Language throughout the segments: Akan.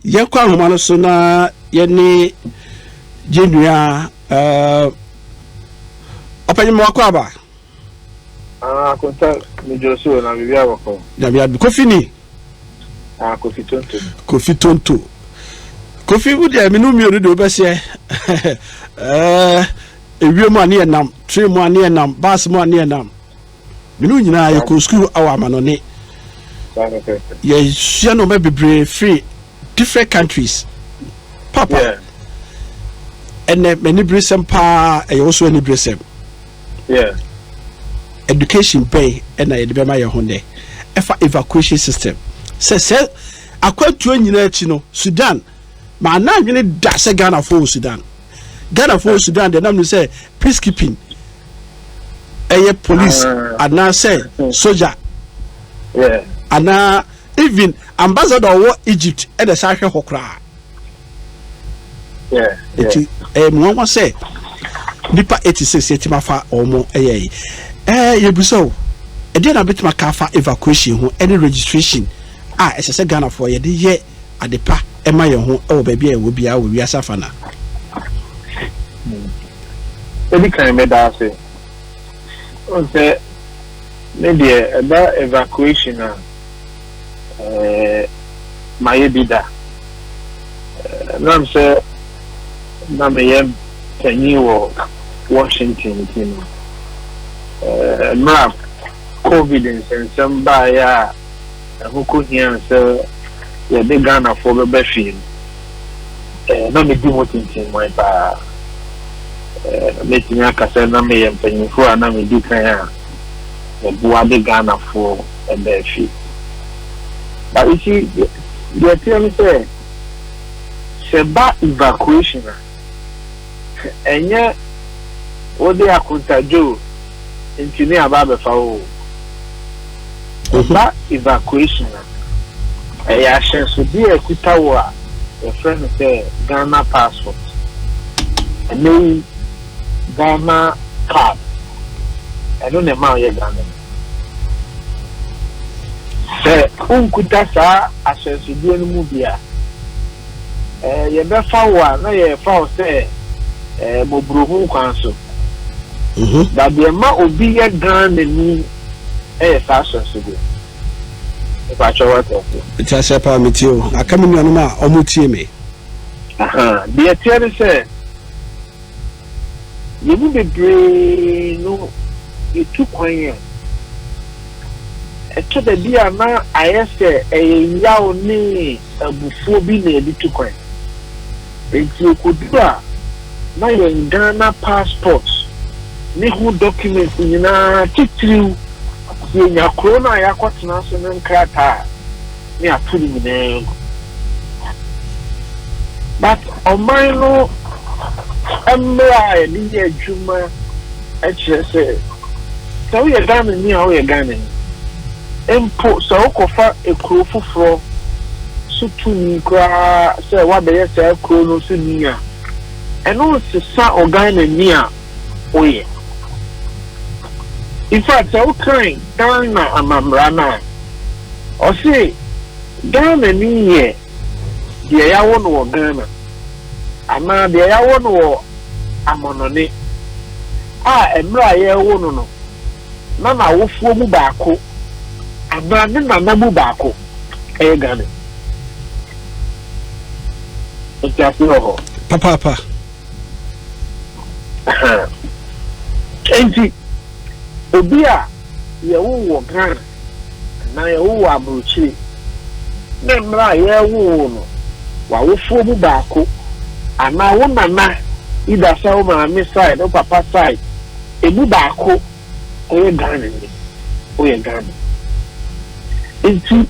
Ye kwa humano so na ye ni Jenua opanyi wakwa aba. Konta ni Joshua na bibia wako. Na bia Kofi ni. Kofi tonto. Kofi tonto. Kofi wo de menu mi odo obese. Ewiem ani enam, train mu ani enam, bus mu ani enam. Menu nyina ye ko school awa manone. Ye hia no bebre free different countries. Papa. Yeah. And many brisem pa also any brisem. Yeah. Education pay and I be my honde. Evacuation system. Say akwa tuo nyina achi no Sudan. Ma na nwene da se Ghana for Sudan. Ghana for Sudan the name say peacekeeping. Police and now say soldier. Yeah. And even ambassador of Egypt and the Sahel Hokra. Yeah. Mwa say nipa 86 yetima fa omo yebuso e dey na betima ka fa evacuation ho any registration ese Ghana for ye dey ye adepa e ma ye ho e wo ba bia wo bia wo wi asafa na Ebi kan me da say on say maybe about evacuation my bida nam say na me yem penny Washington map COVID and some by who could hear so yeah they Ghana for the best film no me do what in my pa making a castle na me yem penny for na me do kan the boa de Ghana for a best film but you see they tell me say seba evacuation enye odi akuntajo intini ababe fawo ba evacuation ya shenso bi ekutawo a your friend say Ghana passport and Ghana card I don't know ma ye Ghana se unkuta sa ashenso bi enu mu bia ye be fawo na ye fawo say mobruhu kwanso that the ma obi ye Ghana ni fashion so go if I show what it has a permitio akami no ma omutie me the theory say you will be brain no you took one year to the dia na ayese yawo ni abufuo bi na ebi tukwan enti okudura na your Ghana passport ni who documents nyina titiriw yenya corona yakotena so nkrata ni atuli nyina but omai no emra ni adwuma say so we Ghana ni how we Ghana empo so okofa ekuro foforo sutu ni kwa say wa be say ekuro no so ni a eno sisa Ghana ni a oye in fact so kind Ghana amamrana o say Ghana ni ye ye ya wono Ghana ama de ya wono amonone emra ye wono no na na wofuo mu baako abra ne na mu baako Ghana o papa enti obi a ye wo Ghana na ye wo Abrokyire na mra ye wo no wa wofuo mu baako ana wo nana ida sa wo ma me side o papa side ebu baako Ghana ni Ghana enti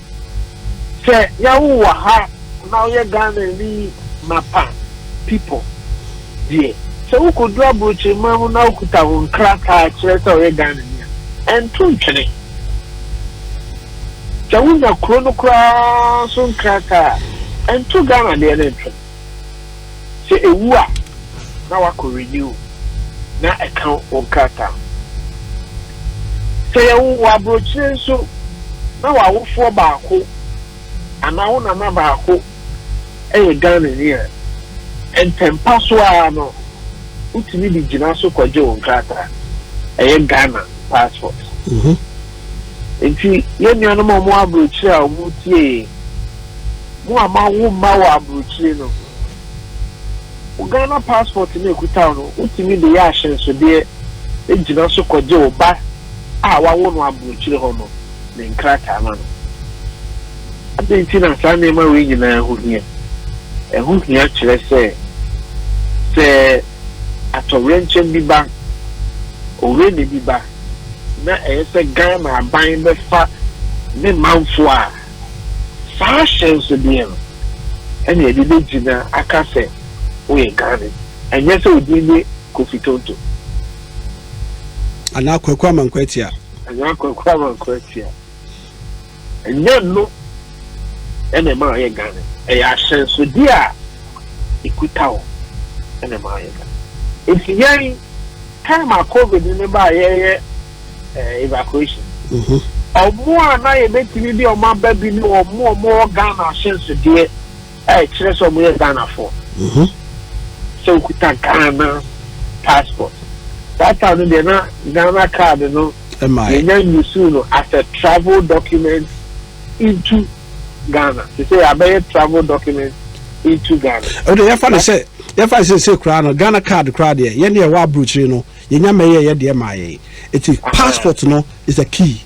se ya wo ha na o Ghana ni mapa people yeah so who could do Abrokyire mamu na ukuta won kraka kire so we Ghana ni entu ntwene so who na krono kra so kraka entu Ghana de entu se ewu a na wa ko renew na account won kraka se ya wo Abrokyire so na wa wofo baako ana wo na ma baako Ghana here and tempaswa no utimi di gina so kwaje won krata Ghana passport enti ye nuanu mo Abrokyire a mo tie mo ama wo ma wo Abrokyire no Ghana passport na ekuta no utimi de ya ahyenso de gina so kwaje wo ba a wa wo no Abrokyire ho no ne krata na no enti na sa ne ma we nyina ho hia ehun hia kyerɛ sɛ atorenchen biba already biba na sɛ Ghana aban bɛfa ne manfo a fashion so deɛ no ɛna yɛde bɛgyina aka sɛ woyɛ Ghana ɛnyɛ sɛ odi ne Kofi Tonto ana Kwaku Amankwatia ɛnyɛ no ɛna ma yɛ Ghana ɛyɛ ahyɛnso di a ekuta wo ɛna ma yɛ Ghana enti yɛn time a COVID ne ba yɛ evacuation ɔmo a na yɛ betumi di ɔmo aba bi ne ɔmo Ghana ahyɛnso deɛ kyerɛ sɛ ɔmo yɛ Ghana fo sɛ okuta Ghana passport that time no deɛ na Ghana card no yɛnya yusu no as a travel document into Ghana. They say I buy travel documents into Ghana. Oh, you find say crown Ghana card crowd here. You near wa Abrokyire no. You nya me ye de my. It is passport no is a key.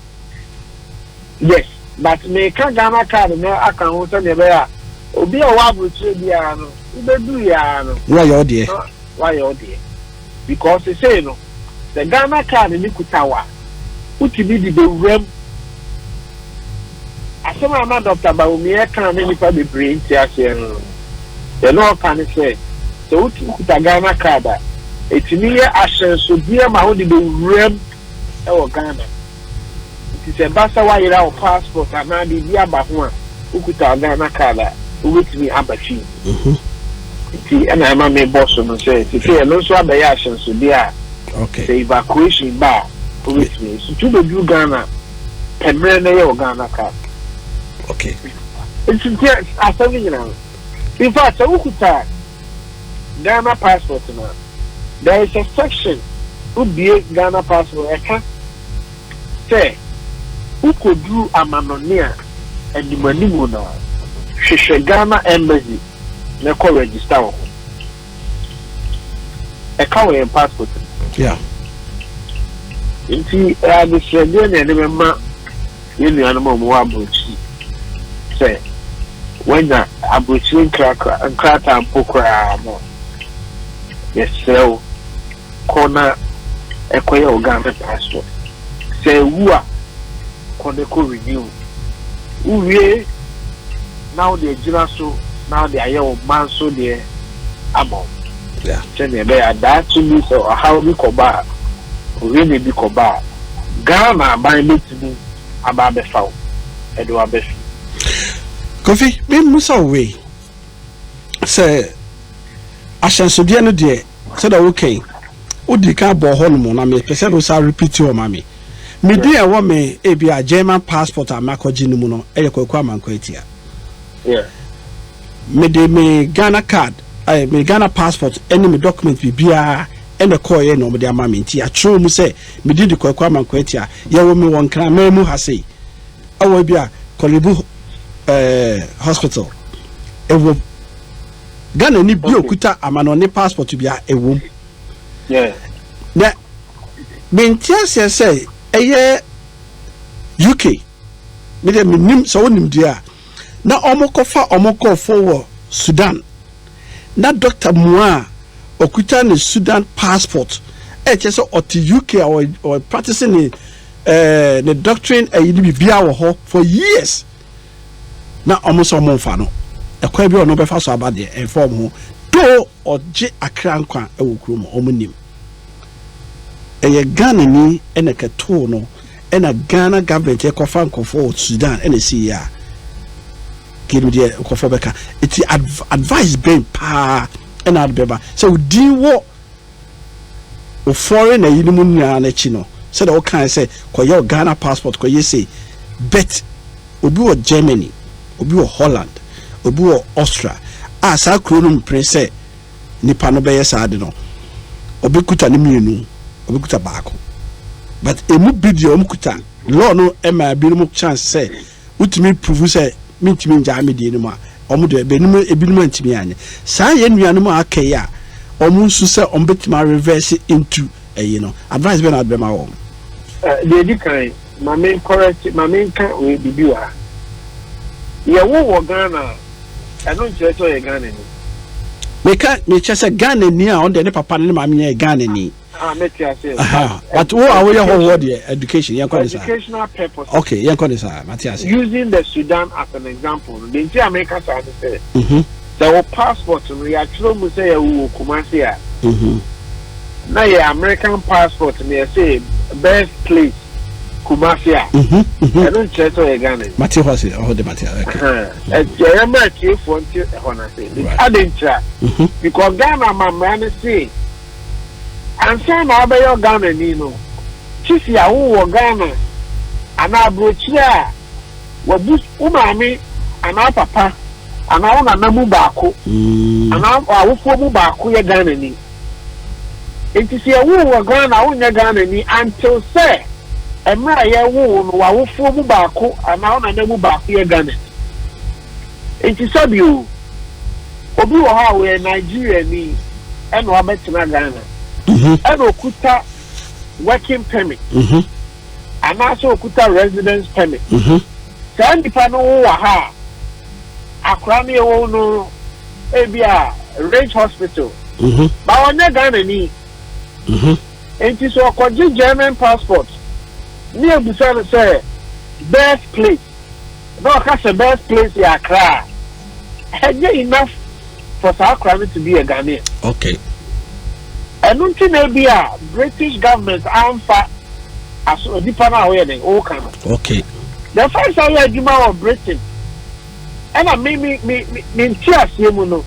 Yes, but me can Ghana card no I can hold on there. Obi a wa Abrokyire dia no. Ube do ya no. Why you there? Why you there? Because they say no. The Ghana card ni kutawa. Utimi di be rem. Asema na Dr. Bawumia kan ne nipa be brain ti ase no. The law can say so ukuta Ghana card etimi ye ahyenso bia ma ho de be rem e wo Ghana. It is a basa wa yira o passport na de bia ba ho a ukuta Ghana card ubetimi abachi. Ti ana ma me boss no say ti fe no so abaye ahyenso bia. Okay. The evacuation ba ubetimi so tu be du Ghana pemre na ye o Ghana card. Okay. It's just in fact, Ghana passport now. There is a section who be Ghana passport. I can say who could do a manonia and the money now. She Ghana embassy. They call register. A car passport. Yeah. Inti the Australian and remember you animal more Abrokyire. Say when the Abrokyire krata and pokra no yes so corner ekoye Ghana passport say wua koneko renew uwie now the gina so now the aye o man so there abo yeah say be that to me so how we koba really be koba Ghana by metimi aba be fawo edo abefi Kofi, me musa we say ahyenso no de say that okay odi ka bo ho no na me pese do sa repeat o mami me dey e wo me e bia German passport amakoji ni mu no e Kwaku Amankwatia yeah me dey me Ghana card me Ghana passport any me document bia e na call ye no me dey amami nti a true mu say me dey the Kwaku Amankwatia ye wo me won kra me mu ha sei awo bia Kolebu hospital ewo Ghana ni bi okuta amanone passport bia ewo yeah na mentia say eye UK me de nim so wonim dia na omoko for Sudan na Dr. Moa okuta ne Sudan passport che oti UK or practicing the doctrine e bia wo ho for years na omuso monfa no ekwa bi ono be fa so abade inform ho do oje akra nkwa e wo kuro mo omunim eye Ghana ni ene keto no ena Ghana government e kofa nkofo Sudan ene si ya kirim de nkofo beka iti advice ben pa ena adbeba so di wo o foreign na yinimu nya na chi no so that o kan say koye Ghana passport koye say bet obi wo Germany obi wo Holland obi wo Austria a saa kuro no mpere sɛ nipa no bɛyɛ saa de no obekuta ne mienu obekuta baako but emu bidio omukuta law no ema binom chance say utimi prove say mintimi nja amedie no ma omu de benum ebinum antimi anye saa ye nuanom akai a omu nsu say ombetima reverse into advice be na adbema wo the dikai my main kan we bibiwa ye wo Ghana I don't just say Ghana ni me chese Ghana ni a on de ne papa ne ma me Ghana ni but who are we hold education educational purpose okay Matthias using the Sudan as an example the entire America say the passport we actually must say Kumasi now your American passport me say best place Kumasi I don't check to Ghana Matthias hold the Matthias okay American for honestly I didn't try because Ghana my man say and say na be your Ghana ni no chief ya wo Ghana ana Abrokyire wa bus umami ana papa ana wona na mu baako ana awofo mu baako ye Ghana ni enti se wo Ghana wo nya Ghana ni until say emra ye wo no wa awofo mu baako ana wona na mu baako ye Ghana enti sabi o obi wo ha we Nigeria ni eno abetina Ghana and okuta working permit and also okuta residence permit send the panel ha akrami wo no ebia range hospital ba onye Ghana ni enti so okoji German passport ni ebusa say best place no ka say best place ya Accra enough for Accra to be a Ghanaian okay. And until maybe a British government amfa as a different away all kind. Okay. The first I of Britain. And I me tears you know.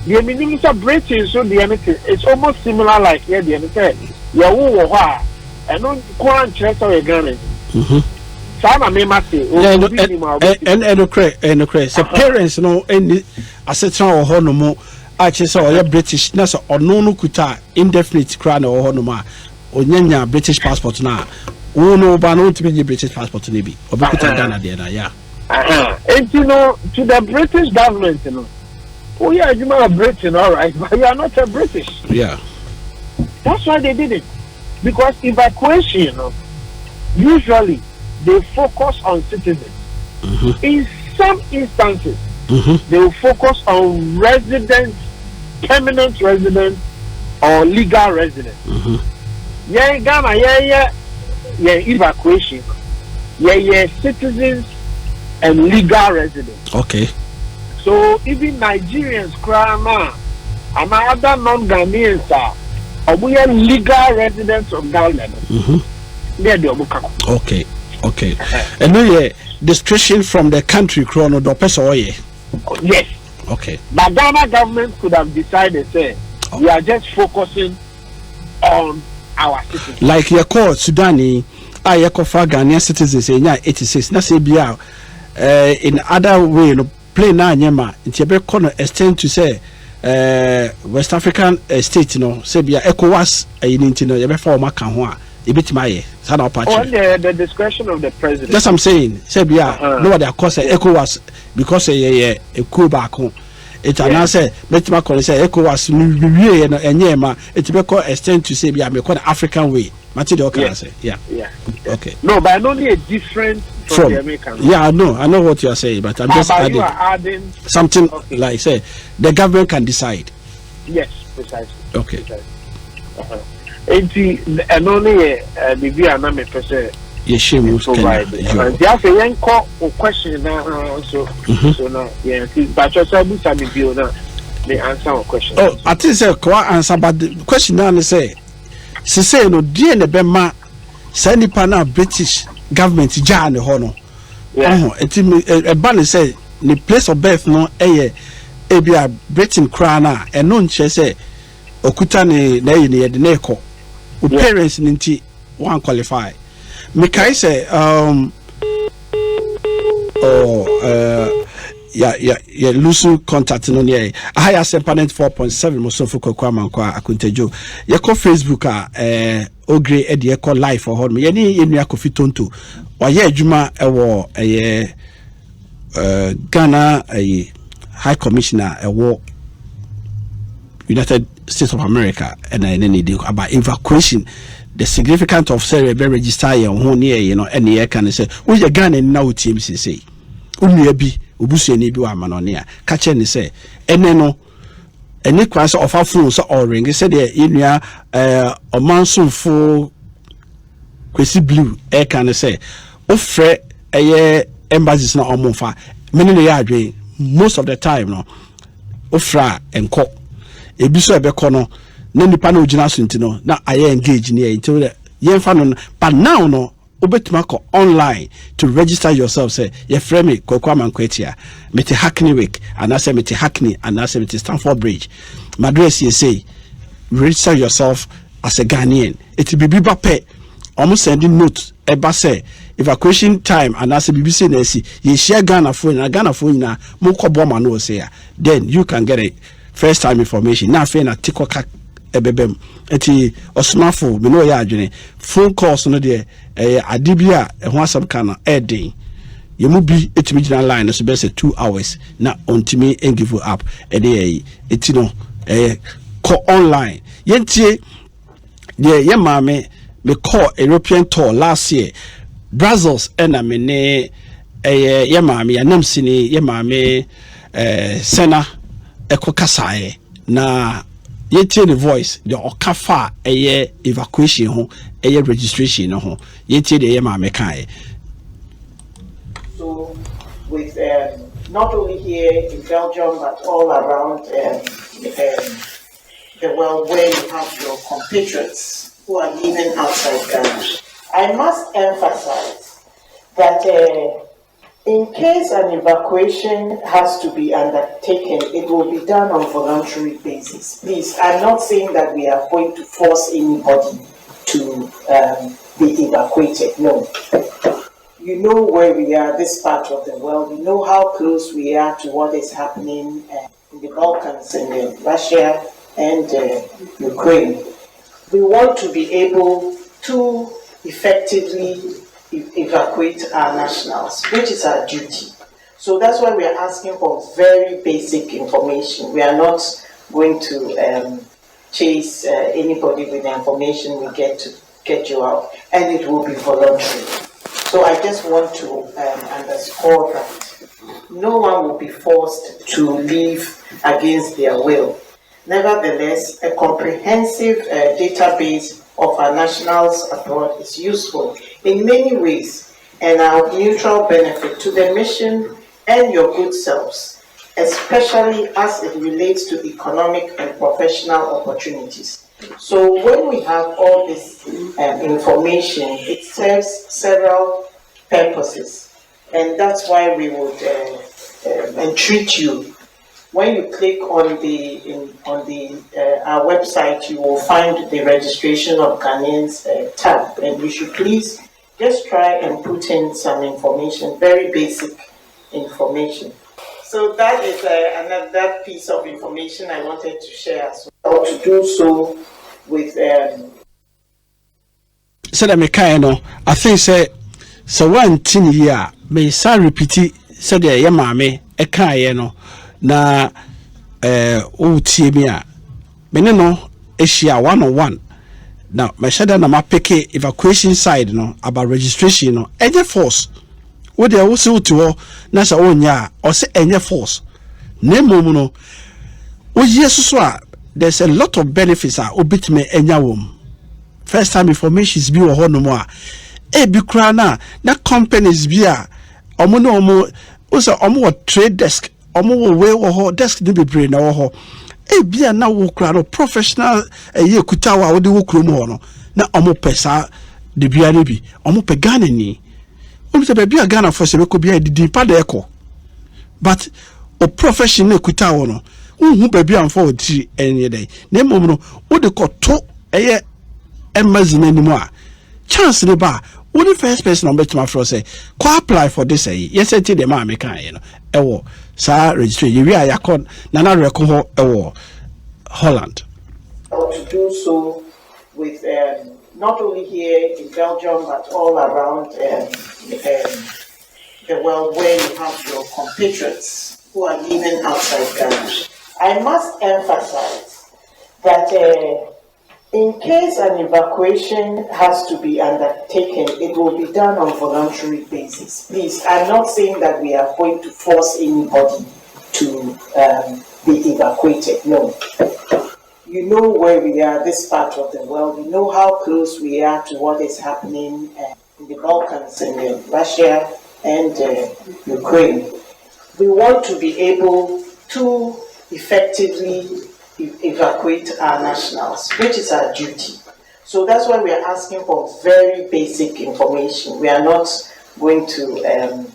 The minister Britain so the anything it's almost similar like here the anything. Ya wo ha and on kwan church of Ghana. Sana me must say and so parents no any asetra wo ho no mo actually so your British na so ono no kuta indefinite kra na ho no ma onyanya British passport na wo no ba no to be British passport na bi obekuta Ghana there na yeah and you know to the British government you know oh yeah you are Britain all right but you are not a British yeah that's why they did it because evacuation you know usually they focus on citizens in some instances they will focus on residents, permanent residents, or legal residents. Yeah, Ghana, yeah, evacuation. Yeah, citizens and legal residents. Okay. So even Nigerians, Krana, and other non-Ghanaians are legal residents of Ghana. Okay. And no, discretion from the country, Chrono, the person, yes. Okay. But Ghana government could have decided, say, we are just focusing on our citizens. Like your call Sudani, I call for Ghanaian citizens in 86. Na say be in other way, no play na nyema. It's a corner extend to say West African state, say be ECOWAS you be former kanwa. On the discretion of the president. That's what I'm saying. Say nobody of course ECOWAS because a coup back home. It and say let me call say ECOWAS it be called extend to say me call African way. Material can say. Yeah. Okay. No, but only a different from the American. Yeah, I know what you are saying, but I'm just adding something like say the government can decide. Yes, precisely. Okay. And only maybe I'm a person. Yes, she will provide. Just a young call or question now. So now, yeah, but just I will send you now the answer or question. Oh, I think say quite answer, but the question now is say no dear the Bema send the British government jan the honor. Yeah, a ban say the place of birth no a Britain crana and non say okutani na yini de neko. Parents ninti one qualify. Mekai say ya lose contact no ne I Asempa94.7 mo so for Kwaku Amankwatia akuntejo ye ko Facebook ogre e de ko live for home ye ni enu akofi tonto wa ye adwuma ewo Ghana High Commissioner ewo United States of America and any about evacuation the significance of say register your own near any year can say we the Ghana now team say unu bi obusu ni bi wa manonia ka che ni say ene no ene kwan so ofa phone so or ring say the enua omansofo kwesi blue e can say ofre embassies na omonfa meni no ya adwen most of the time no ofra enko ebiso ebeko no na nipa na ogina so ntino na aye engage ni enti ye fa no but now no obetima ko online to register yourself say ye frame me Kwaku Amankwatia mete Hackney week and I say mete Hackney and I say mete Stamford Bridge my address you say register yourself as a Ghanaian it be biba pe almost sending note eba say evacuation time and I say BBC na si ye share Ghana phone na mo ko boma no say then you can get a first time information na fe na tikoka ebebem eti osmafo me no ya adwene phone calls no de adibia ho asam kana edin yemu bi etimi gina line so be say 2 hours na ontimi give up eti no ko online yentie ye maame me call European tour last year Brussels and I mean ye maame ya namsini ye maame sena ekokasae na yetie the voice the okafa evacuation ho registration ho yetie the ye maame kai. So with not only here in Belgium but all around the world where you have your compatriots who are living outside Ghana, I must emphasize that in case an evacuation has to be undertaken, it will be done on voluntary basis. Please, I'm not saying that we are going to force anybody to be evacuated. No. You know where we are, this part of the world. You know how close we are to what is happening in the Balkans, in Russia and Ukraine. We want to be able to effectively evacuate our nationals, which is our duty. So that's why we are asking for very basic information. We are not going to chase anybody with the information we get to get you out, and it will be voluntary. So I just want to underscore that no one will be forced to leave against their will. Nevertheless, a comprehensive database of our nationals abroad is useful in many ways and our mutual benefit to the mission and your good selves, especially as it relates to economic and professional opportunities. So when we have all this information, it serves several purposes, and that's why we would entreat you. When you click on our website, you will find the registration of Ghanaians tab, and you should please just try and put in some information, very basic information. So that is another piece of information I wanted to share as well. To do so with said I think so one thing here may sa repeat said ya maame e kan no na o tie mi a me ne no ehia 101 now my shada na ma pick evacuation side no about registration no enye force wo de wo se uti na sa onya o se enye force na mom no wo yesu a there's a lot of benefits a obitime enya wom first time information is bi wo ho no mo a e bi kra na companies bi a omo no omo o se omo wo trade desk omo wo we wo ho desk de bebre na wo ho e bia na wo kra no professional ye kutawa wo de wo krom ho no na omo pesa de bia ne bi omo pe Ghana ni omo se bia Ghana for se be ko bia di pa de eko but o professional kutawa no hu ba bia amfa wo ti enye dey na mom no wo de ko to eye emazina ni mo a chance ne ba what the first person on bet my friend say, "Ko apply for this?" Yes, I tell the man me can, ewo sa registration we are yakon nana reko ho ewo Holland. To do so with not only here in Belgium but all around the world where you have your compatriots who are living outside Ghana. I must emphasize that in case an evacuation has to be undertaken, it will be done on voluntary basis. Please, I'm not saying that we are going to force anybody to be evacuated. No. You know where we are, this part of the world. You know how close we are to what is happening in the Balkans and in Russia and Ukraine. We want to be able to effectively evacuate our nationals, which is our duty. So that's why we are asking for very basic information. We are not going to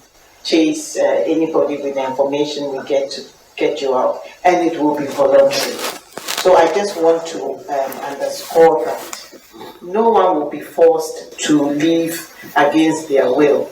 chase anybody with the information we get to get you out, and it will be voluntary. So I just want to underscore that no one will be forced to leave against their will.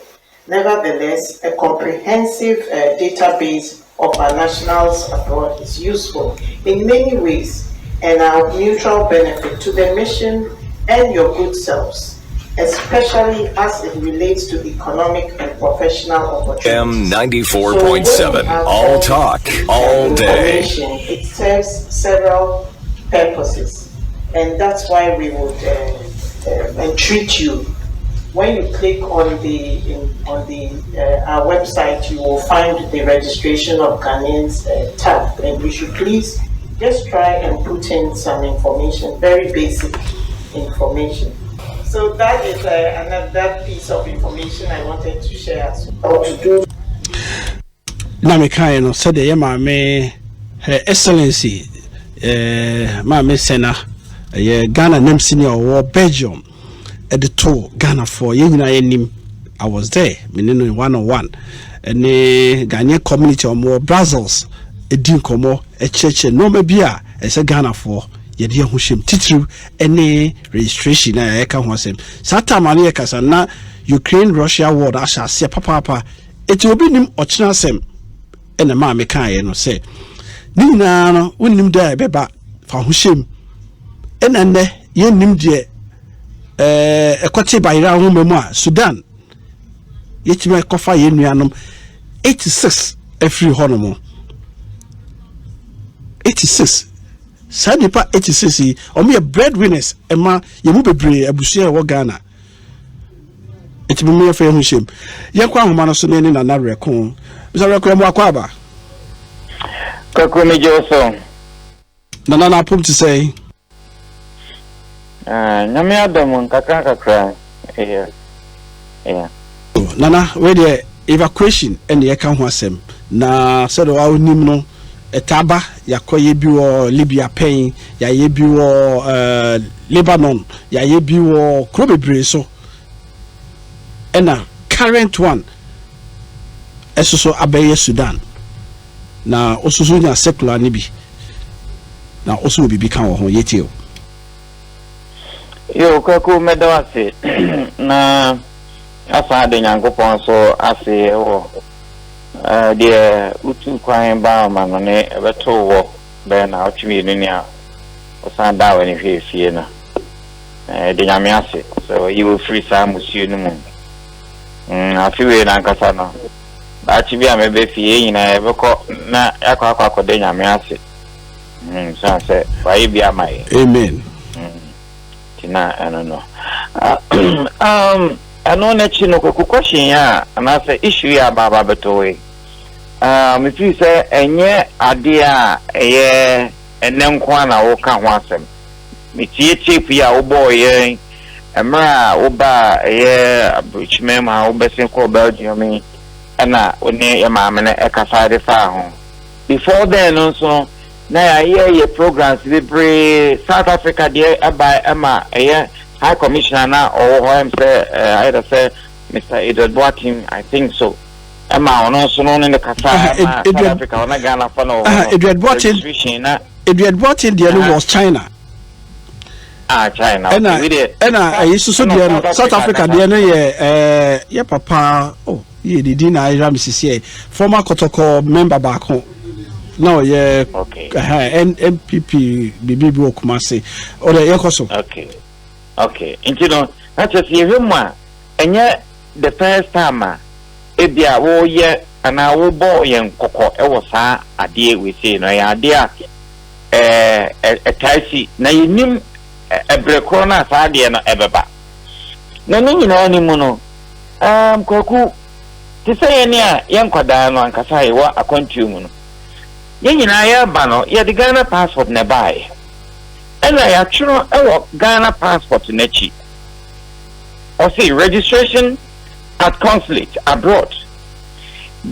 Nevertheless, a comprehensive database of our nationals abroad is useful in many ways and our mutual benefit to the mission and your good selves, especially as it relates to economic and professional opportunities. M94.7, all talk, all day. It serves several purposes, and that's why we would entreat you. When you click on our website, you will find the registration of Ghanaians tab, and we should please just try and put in some information, very basic information. So that is another piece of information I wanted to share as well. To do. Namikaino said the Yamame, Her Excellency, Mame Sena, Ghana Name Senior War Belgium. At the tour Ghana for Nim, I was there, meaning 101, and the Ghanaian community or more Brazils, a Dinkomo, a church, no maybe as a Ghana for Yadia Hushim Titru, any registration. I can was him. Sata Malia Casana, Ukraine, Russia war, I shall say, Papa, it will be him or Chinasem, and a mamma can say, Nina, when him there, Beba, for Hushim, and then yen nim dear. Ekwati bayira ho memua Sudan yetime kofa ye nuanom 86 every honomo 86 sanipa 86 omo ye breadwinners ema ye mu bebre abusua wo Ghana etime me fa hu shem ye kwa homa no so ne na na rekon bisa rekon mo akwa ba Kwaku Amankwatia na pum to say Nami Adam kakra. Yeah. Nana, where the evacuation and the account was him. Na said our nimno etaba yakoye biwo Libya pain, ya yebiwo Lebanon, ya yebiwo Krobebre so. And a current one esoso abeye Sudan. Na osusu nya secular nibi. Na osu bibi kan wo ho yetio. Yo Kwaku medawase na asa de Nyankopon so ase wo de utu kwan ba ma no ne beto wo be na otwi ni a osan da we ni fie na de nyame ase so you will free some musu no mu afiwe na nkasa no ba chi bi a mebe fie nyina e beko na akwa de nyame ase so say why bi amai amen. I don't know. I know that you know question ya and I say issue ya baba betowe. If you say enye idea and then kwana wo kan wasem. Me tie chief ya obo ye emra oba Abrokyire ma obesen ko Belgium na one ya ma me na ekasa de fa ho. Before then also na ye programs libre South Africa there by Emma High Commissioner na or him say either say Mr. Edward Boatin I think so Emma on also known in the South Africa on Ghana for no Edward Boatin there was China. China and I used to South Africa there no papa Ye the din I ram former Kotoko member back home. No, yeah. Okay. NPP Bibi Kumasi. Or the Yakoso. Okay. Okay. And you know, that's just him and yet the first time ebia wo ye ana wo bo ye nkoko e wo sa ade we say no ya ade a taisi na yinim ebrekro na sa ade no ebeba na ni nyina ni mu no Kwaku ti say ni a ye nkwada no ankasa ye wa akwantu mu no ye nyina ya ba no ye de Ghana passport na bai ena ya churo e wo Ghana passport na chi or see registration at consulate abroad.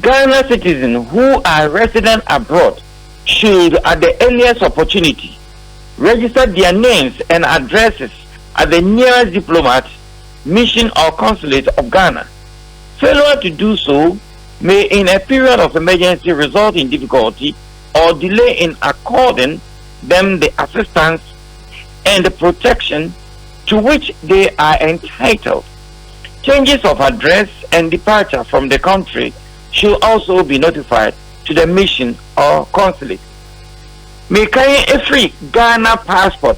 Ghana citizens who are resident abroad should, at the earliest opportunity, register their names and addresses at the nearest diplomat, mission, or consulate of Ghana. Failure to do so may, in a period of emergency, result in difficulty or delay in according them the assistance and the protection to which they are entitled. Changes of address and departure from the country should also be notified to the mission or consulate. Make a free Ghana passport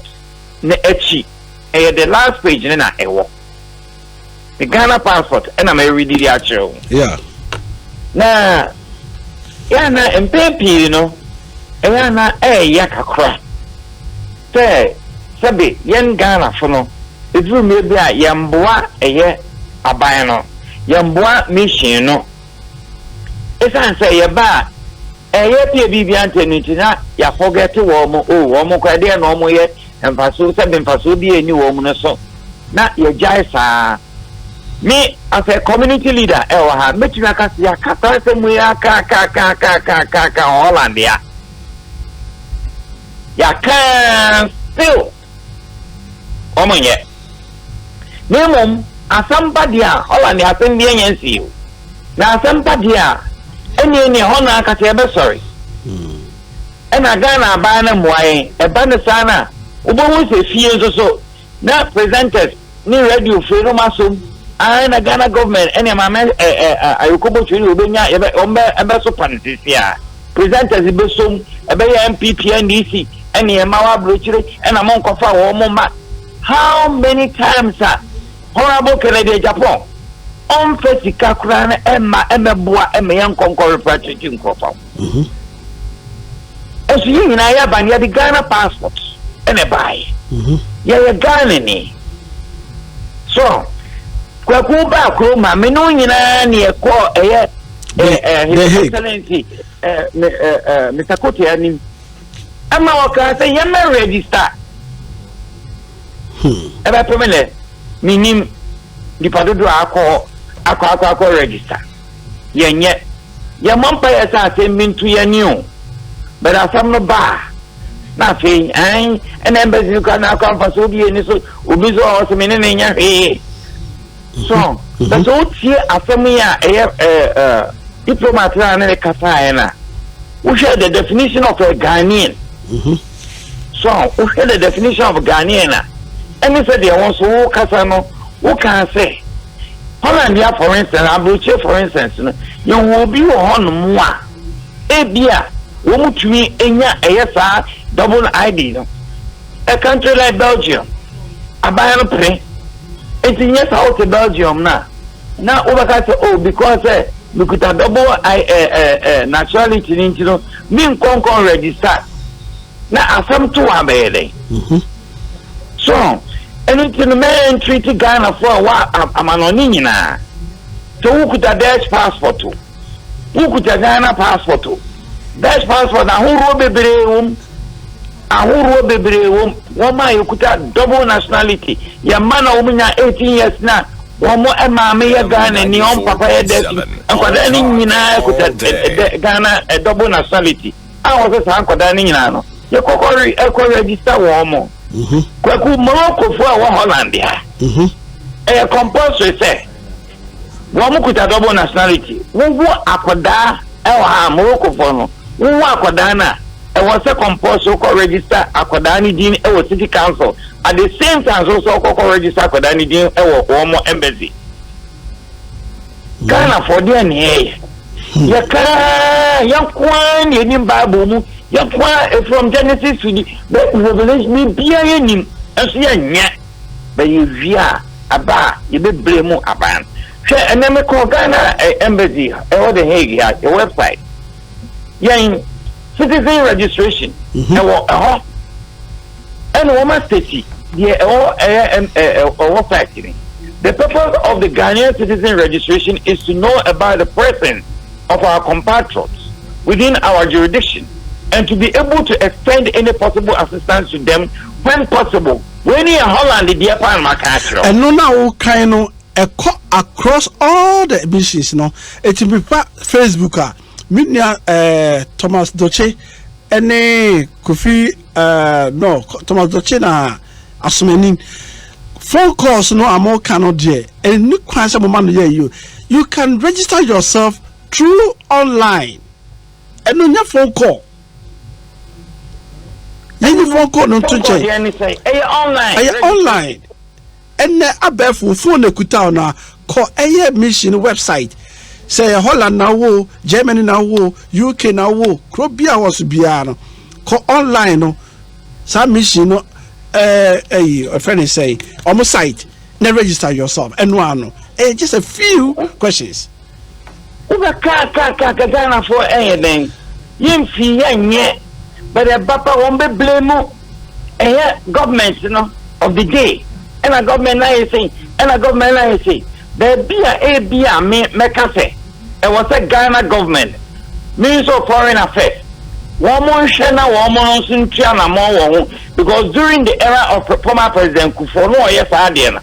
ne echi the last page na ewo. The Ghana passport and I may read it actually. Yeah. Na na MPP you know. Na yakakra. Say sabi yen Ghana for no. It will maybe a yamboa abayano yamboa mission no esan say ye ba pie bibia anteniti na ya forget wo mo kwade na mo ye emfaso se benfaso bi eni wo mo no so na ye jai sa me as a community leader e wa ha metumi aka ya kata se mu ya ka Holland ya still omonye Nemom Asempa dia Holland Asempa yensi na Asempa dia eni hona ka se be sorry ena Ghana ba na muai e ba ne sana ubo wo se fie so na presenters ni radio free masom na Ghana government eni ma ayukobo chiri obenya e be so panisia presenters be som e be MPP NDC eni ma wa brochire ena mon kofa wo mo ma how many times Honorable Kennedy Japan on Fesika Kran Emma Boa Emian Concord Practicing Crawford. As you and I have the Ghana passport and a buy. You're Ghana. So, Kwaku Bakuma, Menunina near Qua His Excellency Mr. Kotiani. I'm now say you're not register. Eba permanent. Minim di padodo akọ register yenye ye mompa ya sa mintu ya niu but asam no ba na fe an embassy ka na akọ faso bi eni so obi so o se menene nya he so but so tie asam ya diplomat na kasa na we share the definition of a Ghanaian so we share the definition of a Ghanaian and he said they want so kasano who can say Holland ya for instance Abrokyire for instance you will be on moi ebia wo mutumi enya eyesa double ID no a country like Belgium abayan pre etinya south Belgium na obaka say oh because we could have double nationality you know me kon register na asam to abele so anything man treat Ghana for what amanoni nyina so who could a Dutch passport to who could a Ghana passport to Dutch passport na who robe bebre woma you could a double nationality ya man womunya 18 years na womo emame ya Ghana ni on papa ya Dutch ankwada ni nyina could a Ghana a double nationality was a ankwada ni nyina no ye kokori register womo Kwaku Morocco for Holland ya. Compulsory say. Womu kuta double nationality. Wo akoda Morocco for no. Wo akoda na was a compulsory ko register akoda ni din city council. At the same time also ko register akoda ni din womo embassy. Ghana for the NA. Yakwan, Yenim Babu, Yakwan from Genesis to the Revelation, be a name, as yet. But you via a bar, you be blame a ban. And then we call Ghana embassy, or the Hague, a website. Yang citizen registration, and woman state, website. The purpose of the Ghanaian citizen registration is to know about the presence of our compatriots within our jurisdiction and to be able to extend any possible assistance to them when possible. When you are Holland, the dear pan macastro. And no now kind of across all the emissions, no, it will be Facebook, Thomas Doche, any Kofi, no, Thomas Doche na Asumenin. Phone calls no are more cannot there. And new question you can register yourself through online. And no your phone call. Any phone call no to check. Online. And the above phone kuta na call a mission website. Say Holland now wo, Germany now wo, UK now wo, Krobia was biano. Call online no. Some mission no. A friend say on the site, never register yourself. And one, just a few questions. Ghana for anything. You fee yet, but a papa won't be blame government, you know, of the day. And a government I say, and a government I say, there be a me cafe. It was a Ghana government, Minister of Foreign Affairs. Woman Shana, woman Sintiana, more because during the era of former President Kufuor, yes, I did.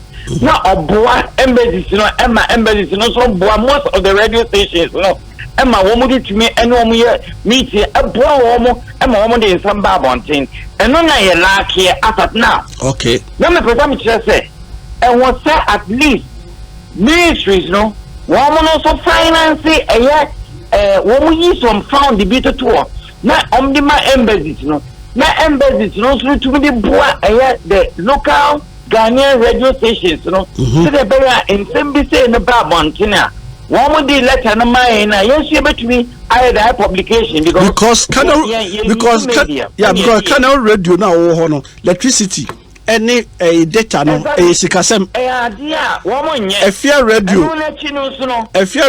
Now, a boy embassies, you know, Emma embassies, you know, so most of the radio stations, you know, Emma woman to me, and one year meeting a boy woman, Emma woman in some babonting, and none I lack here as now. Okay. Now, my president just say, and was said at least ministries, you know, woman also financing a year, woman use some found the better tour. Na my embassies, no. Na embassies, no. So to be the local Ghanaian radio stations, no. So they better in some be say in the Babontina. One more day letter no mine. Yes, you bet me. I had publication because Canal radio now electricity. Any data no sikasem efia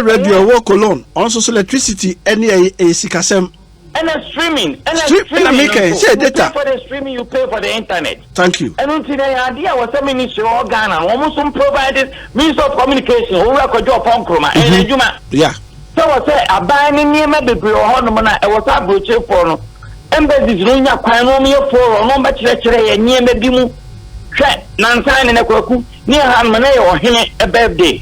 radio work alone also electricity any sikasem. And streaming. And streaming. Say data. For the streaming, you pay for the internet. Thank you. And until the idea was a ministry of Ghana, almost some provided means of communication. Who are called your phone chroma. Yeah. So I say, I buy any near maybe or Honamana. I was able to check for no. Embassies, no, you can't know me for or no, but and near maybe move. Check, Nansan and a Kwaku, near Hanmane or him a birthday.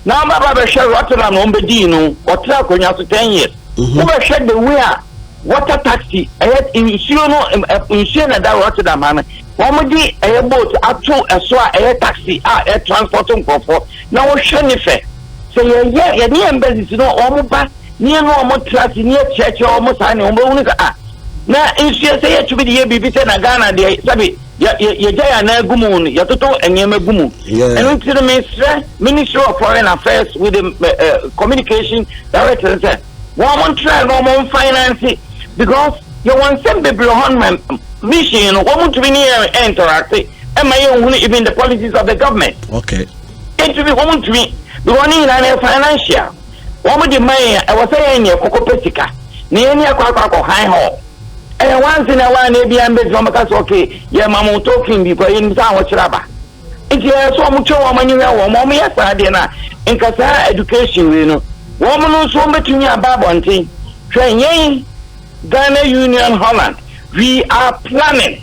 Now, my brother shall Rotterdam, Ombedino, or Track when you have 10 years. Who said the way water taxi, I had in that Rotterdam, man. One day a boat, a two, a swat, a taxi, a transporting for. Now, Shanife. So, yeah, near embassies, you know, almost near no more trust, near church, almost I know. Now, in say to be the year before Ghana, they sabi, Yajaya Nagumun, Yatoto, and Yamagumu. And to the Ministry of Foreign Affairs with the communication director said, one try, one finance because you want some people on my mission, one to be near interacting, and my own even the policies of the government. Okay. It to be one to me, the one in a financial. One with the mayor, I was saying, Coco Pestica, near Quaco High Hall. And once in a while, maybe I'm based on because okay, yeah, Mamma talking because in Town Chraba. It's so much woman you know, Mommy, yes, I dinner in Casa education, you know. Woman who's so much in your babonting. Train Ghana Union Holland. We are planning.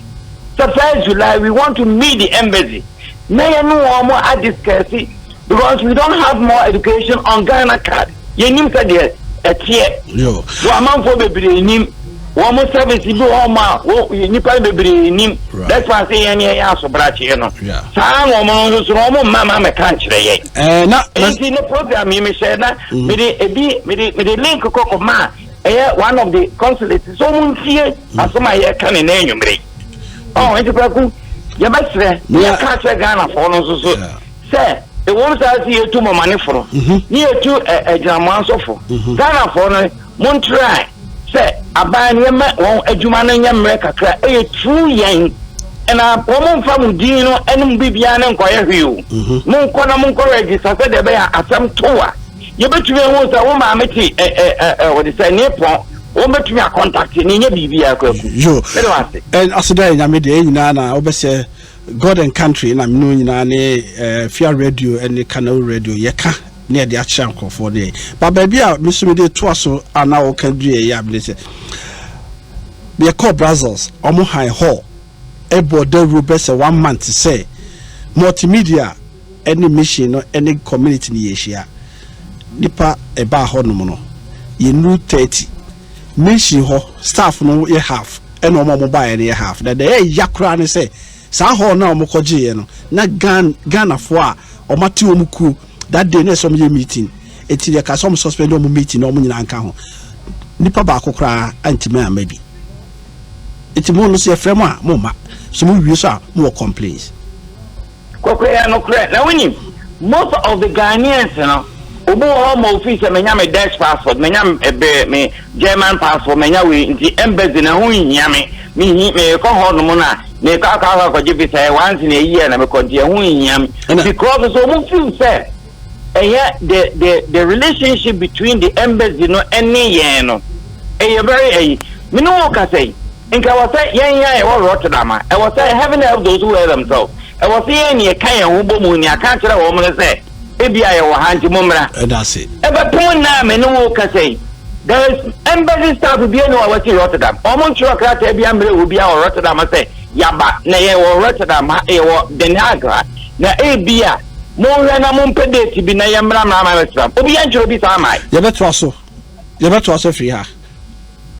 So 1st July, we want to meet the embassy. May I know more at this case because we don't have more education on Ghana card. You need to get a tier. So I'm on for the one more service you do all my you probably be him. That's why I say any answer, but you know. Some woman who's Roman Mamma me country. Not in the program, you may say that with the link of ma, one of the consulates. So much here, as my year can in any break. Oh, it's a you must say, you can't say Ghana for no. Say, won't say to my money for near to a German sofa. Ghana for no, try. Say, a ban a Juman and America, a true yang. And a woman from Dino and Bibian and Koya Hill. Munkona Munko register said they are some tour. You bet you was a woman, what is a Nepal, or bet me a contact in your BBA. Yo, and as a day, I made the Nana, obviously, God and Country, and I'm knowing Fear Radio and the Canal Radio, Yaka, near the Achanko for day. But baby, Miss Midi Twasso, and now can do a yablet. Be a call Brazils, Omo High Hall. Ebo de rubes 1 month to say multimedia any mission or any community ni Asia nipa eba ho no no ye nu 30 mission ho staff no ye half and o mobile ye half that dey yakra ni say sa ho na o mokoje ye no na Ghana fo a o mate o muku that day na some meeting eti dey ka some suspend o meeting o nyina nka ho nipa ba akokra antime amabi eti mo no se frem a mo ma so we so more complaints. No correct. Now when you most of the Ghanaians, you know, obo home office me nyame Dutch passport, me nyame me German passport, me nyawe nti embassy na hu nyame me ko ho no na me ka ko give say once in a year na me continue hu nyame because so mo feel say the relationship between the embassy no any year no very me no ka say Inka was say, yeah, Rotterdam. I was say, heaven help those who wear themselves. I was saying, you can't woman, I can't tell a woman say, maybe I will hand you mumra. That's it. Ever point now, me no can say. There is embassy staff to be no what's in Rotterdam. Almost sure that every embassy will be our Rotterdam. I say, Yaba, nay, or Rotterdam, the Niagara. Na Abia, more than a mumpede to be Nayamra, my Obi Angelo be Samai. You better also free her.